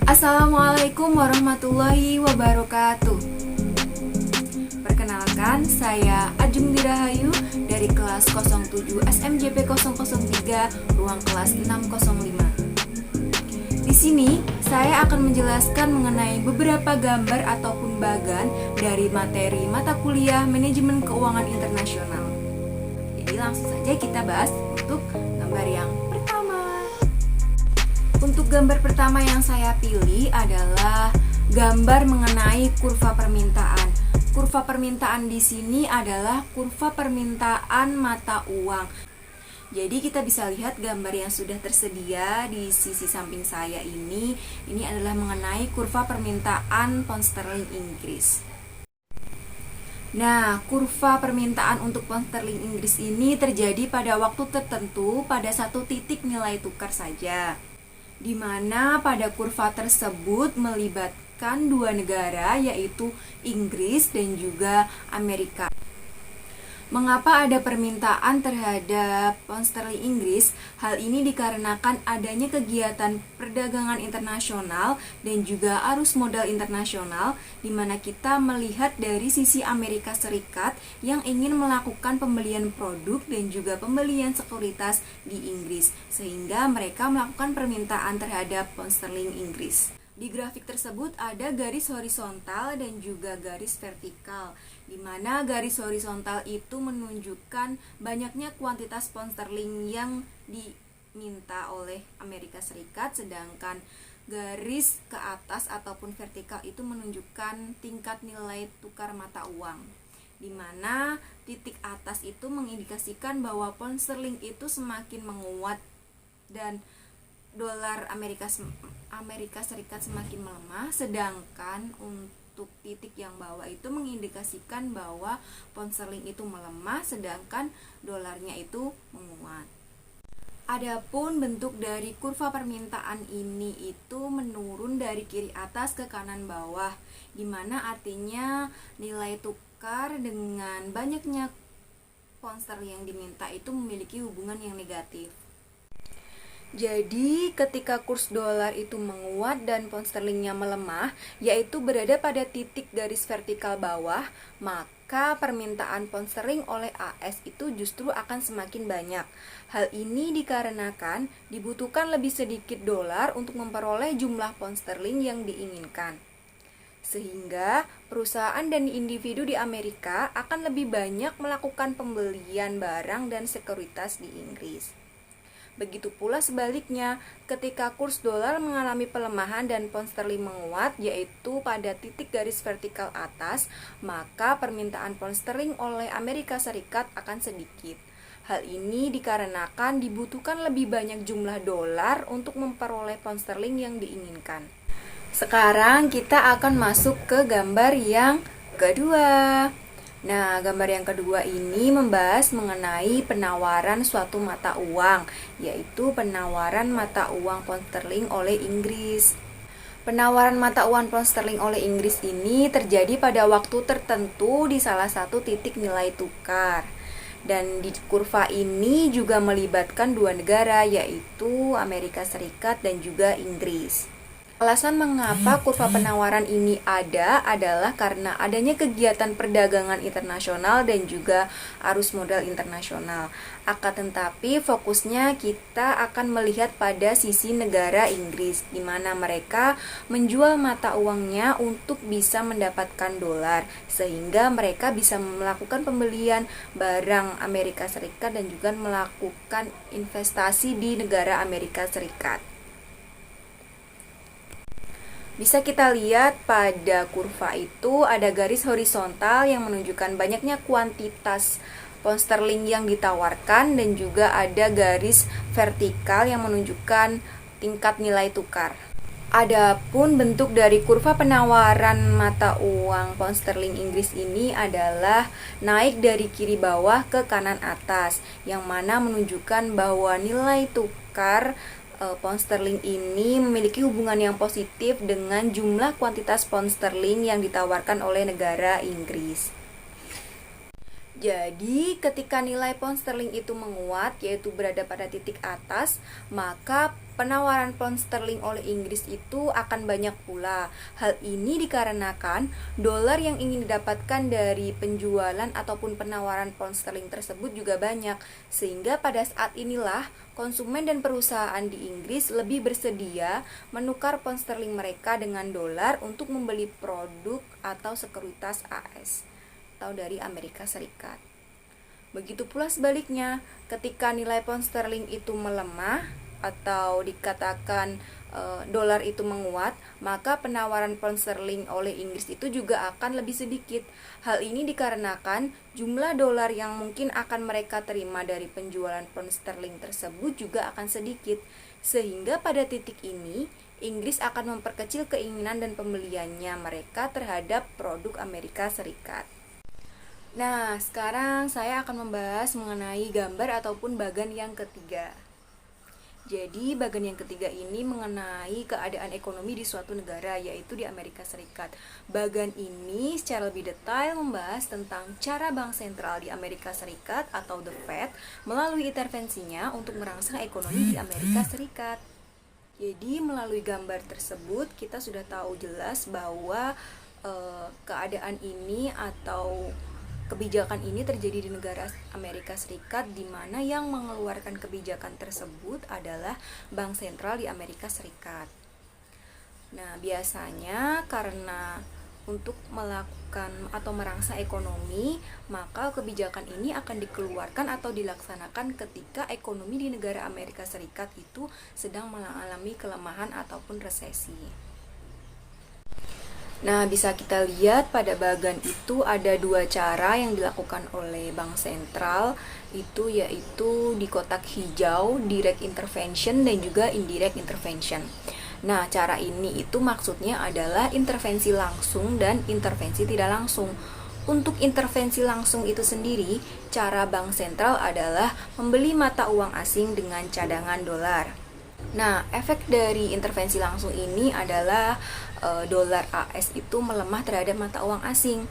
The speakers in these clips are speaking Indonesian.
Assalamualaikum warahmatullahi wabarakatuh. Perkenalkan, saya Ajeng Dirahayu dari kelas 07 SMJP 003, ruang kelas 605. Di sini, saya akan menjelaskan mengenai beberapa gambar ataupun bagan dari materi mata kuliah Manajemen Keuangan Internasional. Jadi langsung saja kita bahas untuk gambar yang pertama. Untuk gambar pertama yang saya pilih adalah gambar mengenai kurva permintaan. Kurva permintaan di sini adalah kurva permintaan mata uang. Jadi kita bisa lihat gambar yang sudah tersedia di sisi samping saya ini adalah mengenai kurva permintaan pound sterling Inggris. Nah, kurva permintaan untuk pound sterling Inggris ini terjadi pada waktu tertentu pada satu titik nilai tukar saja, di mana pada kurva tersebut melibatkan dua negara, yaitu Inggris dan juga Amerika. Mengapa ada permintaan terhadap pound sterling Inggris? Hal ini dikarenakan adanya kegiatan perdagangan internasional dan juga arus modal internasional, di mana kita melihat dari sisi Amerika Serikat yang ingin melakukan pembelian produk dan juga pembelian sekuritas di Inggris, sehingga mereka melakukan permintaan terhadap pound sterling Inggris. Di grafik tersebut ada garis horizontal dan juga garis vertikal, di mana garis horizontal itu menunjukkan banyaknya kuantitas pound sterling yang diminta oleh Amerika Serikat, sedangkan garis ke atas ataupun vertikal itu menunjukkan tingkat nilai tukar mata uang, di mana titik atas itu mengindikasikan bahwa pound sterling itu semakin menguat dan dolar Amerika Serikat semakin melemah, sedangkan untuk titik yang bawah itu mengindikasikan bahwa pound sterling itu melemah, sedangkan dolarnya itu menguat. Adapun bentuk dari kurva permintaan ini itu menurun dari kiri atas ke kanan bawah, di mana artinya nilai tukar dengan banyaknya pound sterling yang diminta itu memiliki hubungan yang negatif. Jadi ketika kurs dolar itu menguat dan pound sterlingnya melemah, yaitu berada pada titik garis vertikal bawah, maka permintaan pound sterling oleh AS itu justru akan semakin banyak. Hal ini dikarenakan dibutuhkan lebih sedikit dolar untuk memperoleh jumlah pound sterling yang diinginkan. Sehingga perusahaan dan individu di Amerika akan lebih banyak melakukan pembelian barang dan sekuritas di Inggris. Begitu pula sebaliknya, ketika kurs dolar mengalami pelemahan dan pound sterling menguat, yaitu pada titik garis vertikal atas, maka permintaan pound sterling oleh Amerika Serikat akan sedikit. Hal ini dikarenakan dibutuhkan lebih banyak jumlah dolar untuk memperoleh pound sterling yang diinginkan. Sekarang kita akan masuk ke gambar yang kedua. Nah, gambar yang kedua ini membahas mengenai penawaran suatu mata uang, yaitu penawaran mata uang pound sterling oleh Inggris. Penawaran mata uang pound sterling oleh Inggris ini terjadi pada waktu tertentu di salah satu titik nilai tukar. Dan di kurva ini juga melibatkan dua negara, yaitu Amerika Serikat dan juga Inggris. Alasan mengapa kurva penawaran ini ada adalah karena adanya kegiatan perdagangan internasional dan juga arus modal internasional. Akan tetapi fokusnya kita akan melihat pada sisi negara Inggris, di mana mereka menjual mata uangnya untuk bisa mendapatkan dolar, sehingga mereka bisa melakukan pembelian barang Amerika Serikat dan juga melakukan investasi di negara Amerika Serikat. Bisa kita lihat pada kurva itu ada garis horizontal yang menunjukkan banyaknya kuantitas pound sterling yang ditawarkan dan juga ada garis vertikal yang menunjukkan tingkat nilai tukar. Adapun bentuk dari kurva penawaran mata uang pound sterling Inggris ini adalah naik dari kiri bawah ke kanan atas, yang mana menunjukkan bahwa nilai tukar pound sterling ini memiliki hubungan yang positif dengan jumlah kuantitas pound sterling yang ditawarkan oleh negara Inggris. Jadi ketika nilai pound sterling itu menguat, yaitu berada pada titik atas, maka penawaran pound sterling oleh Inggris itu akan banyak pula. Hal ini dikarenakan dolar yang ingin didapatkan dari penjualan ataupun penawaran pound sterling tersebut juga banyak, sehingga pada saat inilah konsumen dan perusahaan di Inggris lebih bersedia menukar pound sterling mereka dengan dolar untuk membeli produk atau sekuritas AS atau dari Amerika Serikat. Begitu pula sebaliknya, ketika nilai pound sterling itu melemah atau dikatakan dolar itu menguat, maka penawaran pound sterling oleh Inggris itu juga akan lebih sedikit. Hal ini dikarenakan jumlah dolar yang mungkin akan mereka terima dari penjualan pound sterling tersebut juga akan sedikit. Sehingga pada titik ini, Inggris akan memperkecil keinginan dan pembeliannya mereka terhadap produk Amerika Serikat. Nah, sekarang saya akan membahas mengenai gambar ataupun bagan yang ketiga. Jadi, bagian yang ketiga ini mengenai keadaan ekonomi di suatu negara, yaitu di Amerika Serikat. Bagian ini secara lebih detail membahas tentang cara bank sentral di Amerika Serikat atau The Fed melalui intervensinya untuk merangsang ekonomi di Amerika Serikat. Jadi, melalui gambar tersebut kita sudah tahu jelas bahwa keadaan ini atau kebijakan ini terjadi di negara Amerika Serikat, di mana yang mengeluarkan kebijakan tersebut adalah Bank Sentral di Amerika Serikat. Nah, biasanya karena untuk melakukan atau merangsang ekonomi, maka kebijakan ini akan dikeluarkan atau dilaksanakan ketika ekonomi di negara Amerika Serikat itu sedang mengalami kelemahan ataupun resesi. Nah, bisa kita lihat pada bagian itu ada dua cara yang dilakukan oleh bank sentral, itu yaitu di kotak hijau, direct intervention dan juga indirect intervention. Nah, cara ini itu maksudnya adalah intervensi langsung dan intervensi tidak langsung. Untuk intervensi langsung itu sendiri, cara bank sentral adalah membeli mata uang asing dengan cadangan dolar. Nah, efek dari intervensi langsung ini adalah dolar AS itu melemah terhadap mata uang asing.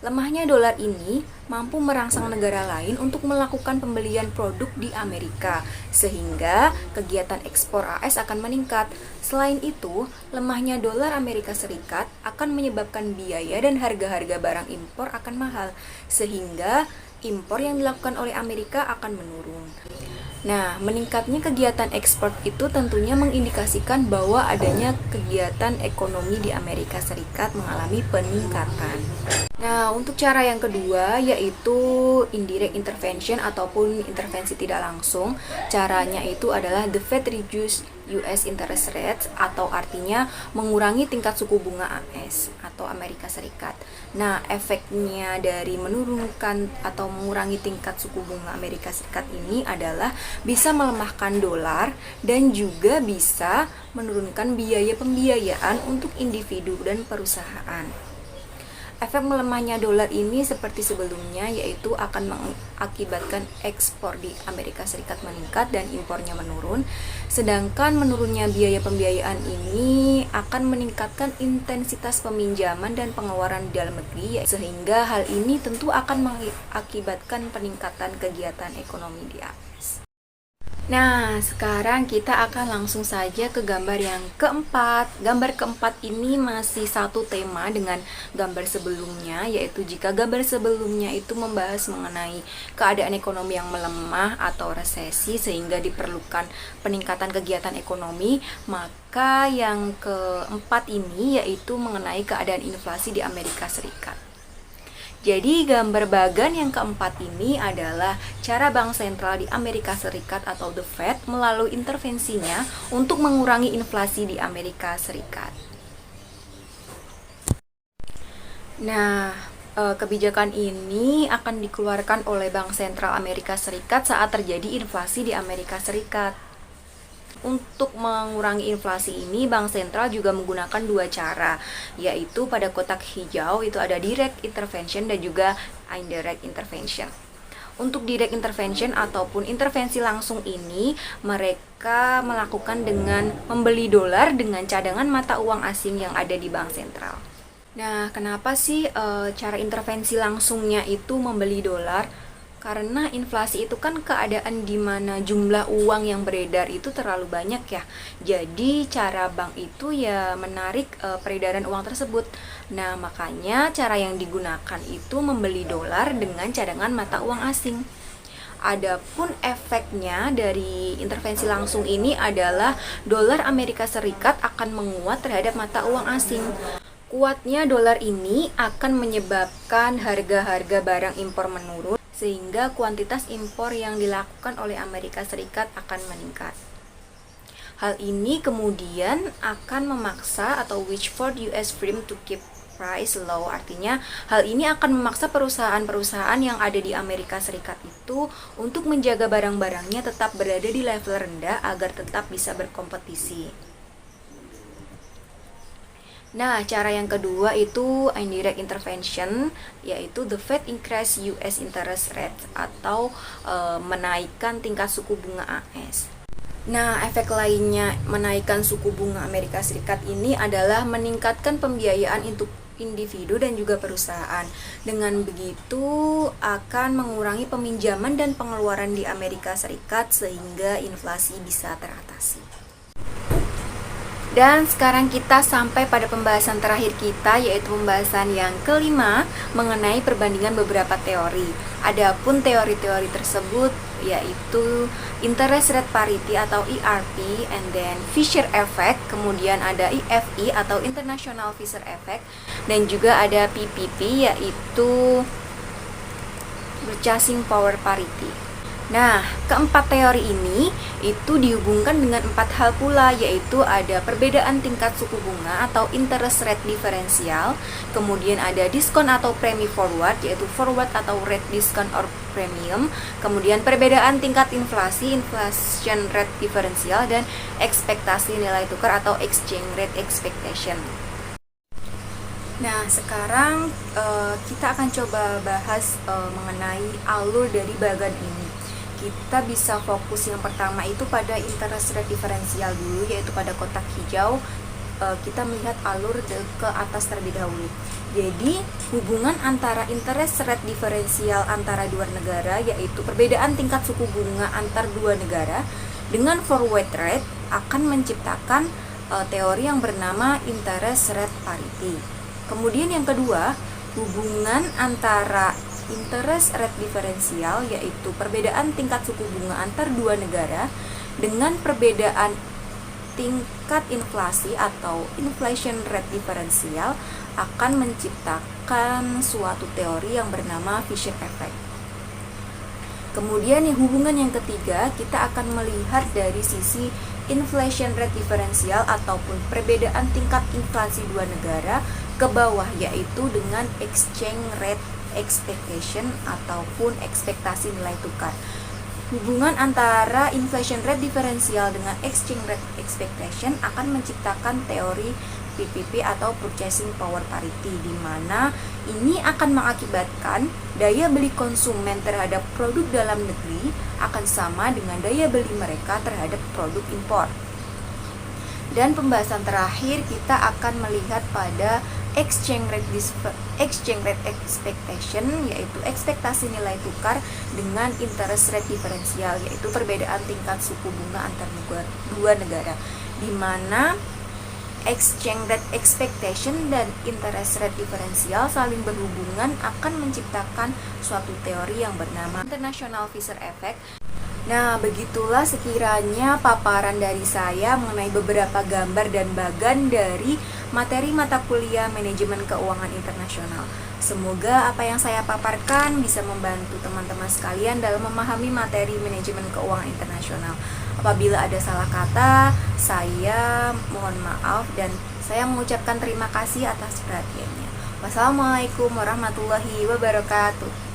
Lemahnya dolar ini mampu merangsang negara lain untuk melakukan pembelian produk di Amerika, sehingga kegiatan ekspor AS akan meningkat. Selain itu, lemahnya dolar Amerika Serikat akan menyebabkan biaya dan harga-harga barang impor akan mahal, sehingga impor yang dilakukan oleh Amerika akan menurun. Nah, meningkatnya kegiatan ekspor itu tentunya mengindikasikan bahwa adanya kegiatan ekonomi di Amerika Serikat mengalami peningkatan. Nah, untuk cara yang kedua yaitu indirect intervention ataupun intervensi tidak langsung. Caranya itu adalah the Fed reduce US interest rates, atau artinya mengurangi tingkat suku bunga AS atau Amerika Serikat. Nah, efeknya dari menurunkan atau mengurangi tingkat suku bunga Amerika Serikat ini adalah bisa melemahkan dolar dan juga bisa menurunkan biaya pembiayaan untuk individu dan perusahaan. Efek melemahnya dolar ini seperti sebelumnya, yaitu akan mengakibatkan ekspor di Amerika Serikat meningkat dan impornya menurun. Sedangkan menurunnya biaya pembiayaan ini akan meningkatkan intensitas peminjaman dan pengeluaran di dalam negeri, sehingga hal ini tentu akan mengakibatkan peningkatan kegiatan ekonomi di AS. Nah, sekarang kita akan langsung saja ke gambar yang keempat. Gambar keempat ini masih satu tema dengan gambar sebelumnya, yaitu jika gambar sebelumnya itu membahas mengenai keadaan ekonomi yang melemah atau resesi sehingga diperlukan peningkatan kegiatan ekonomi, maka yang keempat ini yaitu mengenai keadaan inflasi di Amerika Serikat. Jadi gambar bagan yang keempat ini adalah cara bank sentral di Amerika Serikat atau The Fed melalui intervensinya untuk mengurangi inflasi di Amerika Serikat. Nah, kebijakan ini akan dikeluarkan oleh Bank Sentral Amerika Serikat saat terjadi inflasi di Amerika Serikat. Untuk mengurangi inflasi ini, Bank Sentral juga menggunakan dua cara, yaitu pada kotak hijau itu ada direct intervention dan juga indirect intervention. Untuk direct intervention ataupun intervensi langsung ini, mereka melakukan dengan membeli dolar dengan cadangan mata uang asing yang ada di Bank Sentral. Nah, kenapa sih cara intervensi langsungnya itu membeli dolar? Karena inflasi itu kan keadaan di mana jumlah uang yang beredar itu terlalu banyak ya. Jadi cara bank itu ya menarik peredaran uang tersebut. Nah, makanya cara yang digunakan itu membeli dolar dengan cadangan mata uang asing. Adapun efeknya dari intervensi langsung ini adalah dolar Amerika Serikat akan menguat terhadap mata uang asing. Kuatnya dolar ini akan menyebabkan harga-harga barang impor menurun, sehingga kuantitas impor yang dilakukan oleh Amerika Serikat akan meningkat. Hal ini kemudian akan memaksa atau which for US firm to keep price low. Artinya hal ini akan memaksa perusahaan-perusahaan yang ada di Amerika Serikat itu untuk menjaga barang-barangnya tetap berada di level rendah agar tetap bisa berkompetisi. Nah, cara yang kedua itu indirect intervention, yaitu the Fed increase US interest rate atau menaikkan tingkat suku bunga AS. Nah, efek lainnya menaikkan suku bunga Amerika Serikat ini adalah meningkatkan pembiayaan untuk individu dan juga perusahaan. Dengan begitu akan mengurangi peminjaman dan pengeluaran di Amerika Serikat sehingga inflasi bisa teratasi. Dan sekarang kita sampai pada pembahasan terakhir kita, yaitu pembahasan yang kelima mengenai perbandingan beberapa teori. Adapun teori-teori tersebut yaitu interest rate parity atau ERP, and then Fisher effect, kemudian ada IFE atau International Fisher effect, dan juga ada PPP yaitu purchasing power parity. Nah, keempat teori ini itu dihubungkan dengan 4 hal pula, yaitu ada perbedaan tingkat suku bunga atau interest rate diferensial, kemudian ada diskon atau premi forward, yaitu forward atau rate discount or premium, kemudian perbedaan tingkat inflasi, inflation rate diferensial, dan ekspektasi nilai tukar atau exchange rate expectation. Nah, sekarang kita akan coba bahas mengenai alur dari bagan ini. Kita bisa fokus yang pertama itu pada interest rate diferensial dulu, yaitu pada kotak hijau. Kita melihat alur ke atas terlebih dahulu. Jadi, hubungan antara interest rate diferensial antara dua negara, yaitu perbedaan tingkat suku bunga antar dua negara, dengan forward rate akan menciptakan teori yang bernama interest rate parity. Kemudian yang kedua, hubungan antara interest rate diferensial, yaitu perbedaan tingkat suku bunga antar dua negara, dengan perbedaan tingkat inflasi atau inflation rate diferensial akan menciptakan suatu teori yang bernama Fisher effect. Kemudian hubungan yang ketiga, kita akan melihat dari sisi inflation rate diferensial ataupun perbedaan tingkat inflasi dua negara ke bawah, yaitu dengan exchange rate expectation ataupun ekspektasi nilai tukar. Hubungan antara inflation rate diferensial dengan exchange rate expectation akan menciptakan teori PPP atau purchasing power parity, di mana ini akan mengakibatkan daya beli konsumen terhadap produk dalam negeri akan sama dengan daya beli mereka terhadap produk impor. Dan pembahasan terakhir kita akan melihat pada exchange rate expectation, yaitu ekspektasi nilai tukar, dengan interest rate diferensial, yaitu perbedaan tingkat suku bunga antar dua negara, di mana exchange rate expectation dan interest rate diferensial saling berhubungan akan menciptakan suatu teori yang bernama International Fisher effect. Nah, begitulah sekiranya paparan dari saya mengenai beberapa gambar dan bagan dari materi mata kuliah Manajemen Keuangan Internasional. Semoga apa yang saya paparkan bisa membantu teman-teman sekalian dalam memahami materi Manajemen Keuangan Internasional. Apabila ada salah kata, saya mohon maaf dan saya mengucapkan terima kasih atas perhatiannya. Wassalamualaikum warahmatullahi wabarakatuh.